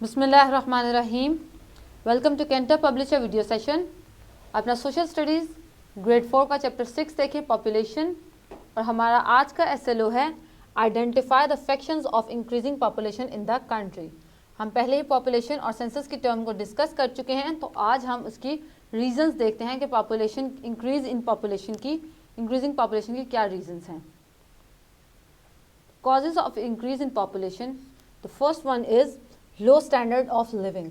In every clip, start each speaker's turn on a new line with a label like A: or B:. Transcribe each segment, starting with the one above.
A: बिस्मिल्लाहिर्रहमानिर्रहीम। Welcome to Cantor publisher video session. अपना social studies grade 4 का चैप्टर 6 देखें, पॉपुलेशन। और हमारा आज का एसएलओ है identify the factions of increasing population in the country. हम पहले ही पॉपुलेशन और सेंसस की टर्म को डिस्कस कर चुके हैं, तो आज हम उसकी रीजंस देखते हैं कि पॉपुलेशन इंक्रीजिंग पॉपुलेशन की क्या रीजंस हैं। Causes of increase in population. The first one is low standard of living.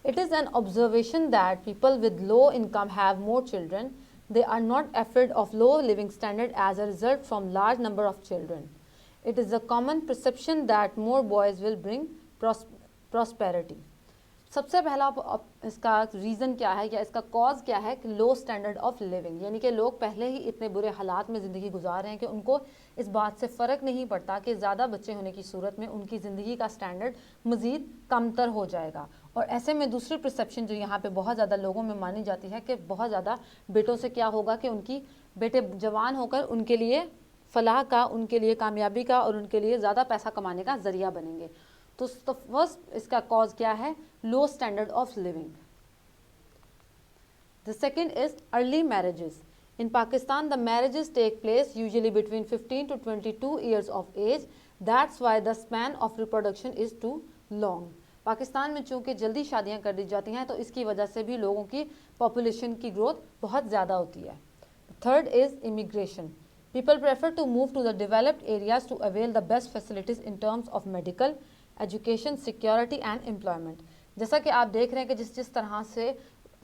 A: It is an observation that people with low income have more children. They are not afraid of low living standard as a result from large number of children. It is a common perception that more boys will bring prosperity. सबसे पहला इसका reason क्या है या इसका cause क्या है कि लो स्टैंडर्ड ऑफ लिविंग, यानी कि लोग पहले ही इतने बुरे हालात में ज़िंदगी गुजार रहे हैं कि उनको इस बात से फ़र्क नहीं पड़ता कि ज़्यादा बच्चे होने की सूरत में उनकी ज़िंदगी का स्टैंडर्ड मज़ीद कमतर हो जाएगा। और ऐसे में दूसरी परसेप्शन जो यहाँ पे बहुत ज़्यादा लोगों में मानी जाती है कि बहुत ज़्यादा बेटों से क्या होगा कि उनकी बेटे जवान होकर उनके लिए फ़लाह का, उनके लिए कामयाबी का और उनके लिए ज़्यादा पैसा कमाने का ज़रिया बनेंगे। तो फर्स्ट इसका कॉज क्या है? Low standard of living. The second is early marriages. In Pakistan, the marriages take place usually between 15 to 22 years of age. That's why the span of reproduction is too long. Pakistan में चूँकि जल्दी शादियाँ कर दी जाती हैं, तो इसकी वजह से भी लोगों की पॉपुलेशन की ग्रोथ बहुत ज़्यादा होती है। Third is immigration. People prefer to move to the developed areas to avail the best facilities in terms of medical, education, security and employment. जैसा कि आप देख रहे हैं कि जिस तरह से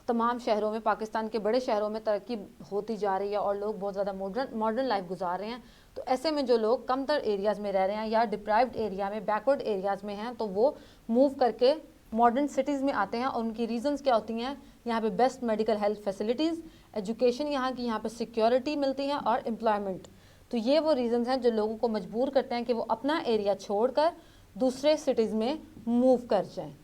A: तमाम शहरों में, पाकिस्तान के बड़े शहरों में तरक्की होती जा रही है और लोग बहुत ज़्यादा मॉडर्न लाइफ गुजार रहे हैं, तो ऐसे में जो लोग कमतर एरियाज़ में रह रहे हैं या डिप्राइव्ड एरिया में, बैकवर्ड एरियाज़ में हैं, तो वो मूव करके मॉडर्न सिटीज़ में आते हैं। और उनकी रीज़न्स क्या होती हैं? यहाँ पे best medical health facilities, education यहाँ पे सिक्योरिटी मिलती है और एम्प्लॉयमेंट। तो ये वो रीज़न्स हैं जो लोगों को मजबूर करते हैं कि वो अपना एरिया छोड़कर दूसरे सिटीज़ में मूव कर जाएँ।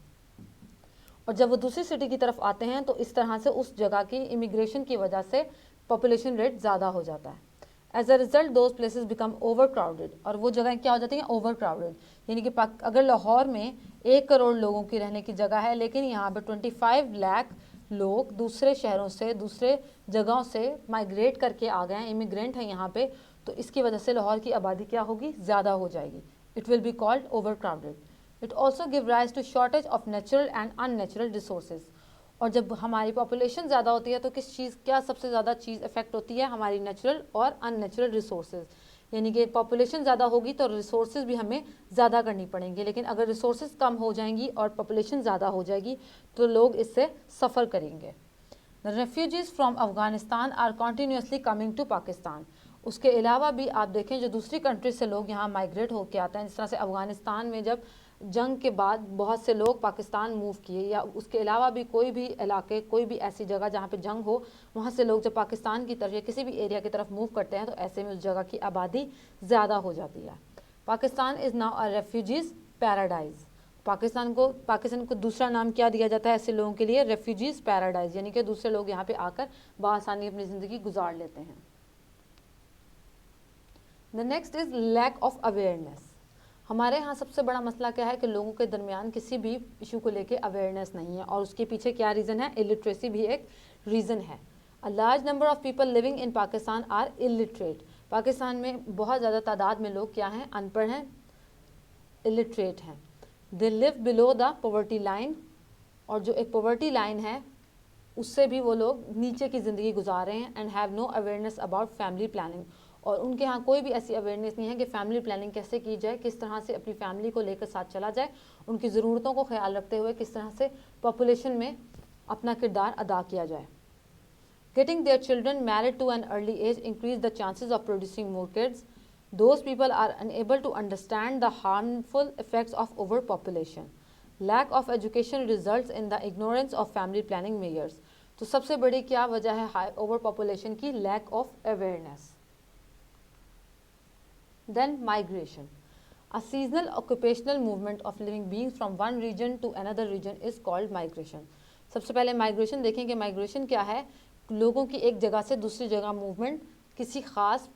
A: और जब वो दूसरी सिटी की तरफ आते हैं तो इस तरह से उस जगह की इमिग्रेशन की वजह से पॉपुलेशन रेट ज़्यादा हो जाता है। As a result those places become overcrowded, और वो जगह क्या हो जाती हैं? Overcrowded. यानी कि अगर लाहौर में 1 करोड़ लोगों की रहने की जगह है, लेकिन यहाँ पे 25 लाख लोग दूसरे शहरों से, दूसरे जगहों से माइग्रेट करके आ गए हैं, इमिग्रेंट हैं यहाँ पे, तो इसकी वजह से लाहौर की आबादी क्या होगी? ज़्यादा हो जाएगी। It will be called over crowded. It also give rise to shortage of natural and unnatural resources. और जब हमारी पॉपुलेशन ज़्यादा होती है तो क्या सबसे ज़्यादा चीज़ इफेक्ट होती है? हमारी नेचुरल और अननेचुरल रिसोर्सेज। यानी कि पॉपुलेशन ज़्यादा होगी तो रिसोर्सेज भी हमें ज़्यादा करनी पड़ेंगी, लेकिन अगर रिसोर्सेज कम हो जाएंगी और पॉपुलेशन ज़्यादा हो जाएगी तो लोग इससे सफ़र करेंगे। The refugees from Afghanistan are continuously coming to Pakistan. उसके अलावा भी आप देखें जो दूसरी कंट्री से लोग यहाँ माइग्रेट होकर आते हैं, जिस तरह से अफ़गानिस्तान में जब जंग के बाद बहुत से लोग पाकिस्तान मूव किए, या उसके अलावा भी कोई भी इलाके, कोई भी ऐसी जगह जहाँ पे जंग हो, वहाँ से लोग जब पाकिस्तान की तरफ या किसी भी एरिया की तरफ मूव करते हैं तो ऐसे में उस जगह की आबादी ज़्यादा हो जाती है। Pakistan is now a refugees paradise. Pakistan को दूसरा नाम क्या दिया जाता है ऐसे लोगों के लिए? रेफ्यूजीज़ पैराडाइज़, यानी कि दूसरे लोग यहाँ पर आकर बआसानी अपनी ज़िंदगी गुजार लेते हैं। The next is lack of awareness. हमारे यहाँ सबसे बड़ा मसला क्या है कि लोगों के दरमियान किसी भी इशू को लेके अवेयरनेस नहीं है, और उसके पीछे क्या रीज़न है? इलिटरेसी भी एक रीज़न है। A large number of people living in Pakistan are illiterate. Pakistan में बहुत ज़्यादा तादाद में लोग क्या हैं? अनपढ़ हैं, इलिटरेट हैं। They live below the poverty line, और जो एक पॉवर्टी लाइन है उससे भी वो लोग नीचे की ज़िंदगी गुजार रहे हैं। And have no awareness about family planning, और उनके यहाँ कोई भी ऐसी अवेयरनेस नहीं है कि फैमिली प्लानिंग कैसे की जाए, किस तरह से अपनी फैमिली को लेकर साथ चला जाए, उनकी ज़रूरतों को ख्याल रखते हुए किस तरह से पॉपुलेशन में अपना किरदार अदा किया जाए। Getting their children married to an early age increase the chances of producing more kids. Those people are unable to understand the harmful effects of over population. Lack of education results in the ignorance of family planning measures. तो सबसे बड़ी क्या वजह है high over population की? Lack of awareness. Then migration. A seasonal occupational movement of living beings from one region to another region is called migration. सबसे पहले migration देखें कि माइग्रेशन क्या है? लोगों की एक जगह से दूसरी जगह मूवमेंट किसी ख़ास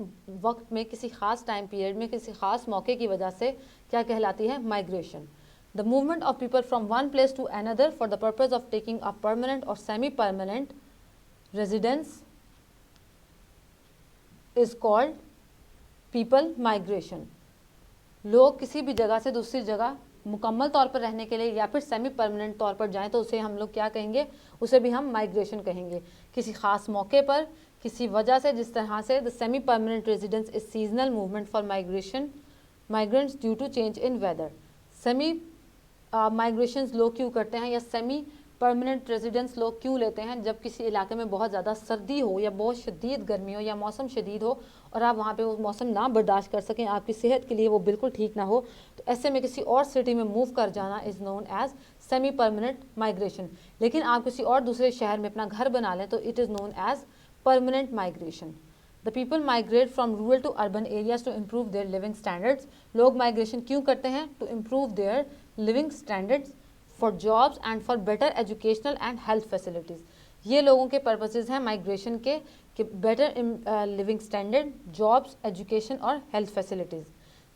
A: वक्त में, किसी ख़ास टाइम पीरियड में, किसी ख़ास मौके की वजह से क्या कहलाती है? Migration. The movement of people from one place to another for the purpose of taking a permanent or semi-permanent residence is called people migration. लोग किसी भी जगह से दूसरी जगह मुकम्मल तौर पर रहने के लिए या फिर सेमी परमानेंट तौर पर जाएं तो उसे हम लोग क्या कहेंगे, उसे भी हम माइग्रेशन कहेंगे. किसी खास मौके पर किसी वजह से, जिस तरह से the semi permanent residence is seasonal movement for migration migrants due to change in weather. Semi migrations लोग क्यों करते हैं या सेमी परमानेंट रेजिडेंस लोग क्यों लेते हैं, जब किसी इलाके में बहुत ज़्यादा सर्दी हो या बहुत शदीद गर्मी हो या मौसम शदीद हो और आप वहाँ पे वो मौसम ना बर्दाश्त कर सकें, आपकी सेहत के लिए वो बिल्कुल ठीक ना हो, तो ऐसे में किसी और सिटी में मूव कर जाना is known as semi permanent migration. लेकिन आप किसी और दूसरे शहर में अपना घर बना लें तो it is known as permanent migration. The people migrate from rural to urban areas to improve their living standards. लोग माइग्रेशन क्यों करते हैं? To improve their living standards, for jobs and for better educational and health facilities. ये लोगों के purposes हैं migration के कि better living standard, jobs, education और health facilities.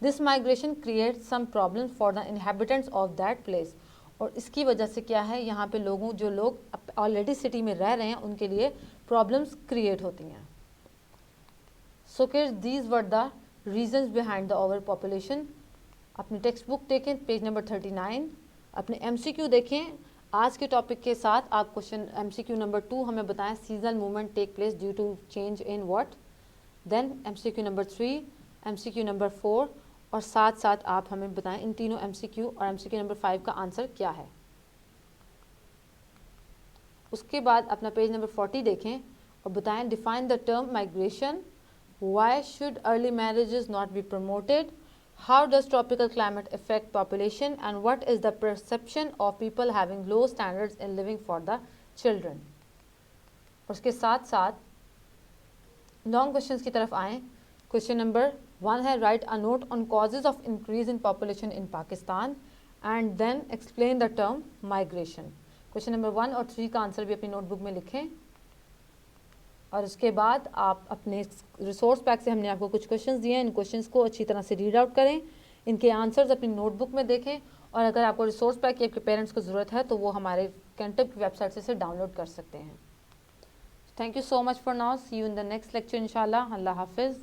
A: This migration create some problems for the inhabitants of that place. और इसकी वजह से क्या है, यहाँ पे जो लोग ऑलरेडी सिटी में रह रहे हैं उनके लिए प्रॉब्लम्स क्रिएट होती हैं. So kids, these were the reasons behind the over population. अपनी टेक्स्ट बुक देखें, पेज नंबर 39. अपने MCQ देखें. आज के टॉपिक के साथ आप क्वेश्चन MCQ नंबर 2 हमें बताएं, seasonal movement take place due to change in what. Then MCQ number 3, MCQ number 4 और साथ साथ आप हमें बताएं इन तीनों MCQ और MCQ नंबर 5 का आंसर क्या है. उसके बाद अपना पेज नंबर 40 देखें और बताएं, define the term migration, why should early marriages not be promoted, how does tropical climate affect population, and what is the perception of people having low standards in living for the children. उसके साथ साथ long questions की तरफ आएँ. Question number 1 है, write a note on causes of increase in population in Pakistan and then explain the term migration. Question number 1 और 3 का answer भी अपनी नोटबुक में लिखें. और उसके बाद आप अपने रिसोर्स पैक से हमने आपको कुछ क्वेश्चंस दिए हैं, इन क्वेश्चंस को अच्छी तरह से रीड आउट करें, इनके आंसर्स अपनी नोटबुक में देखें. और अगर आपको रिसोर्स पैक की आपके पेरेंट्स को ज़रूरत है तो वो हमारे कैंटब की वेबसाइट से डाउनलोड कर सकते हैं. Thank you so much for now. See you in the next lecture इंशाल्लाह. अल्लाह हाफिज़.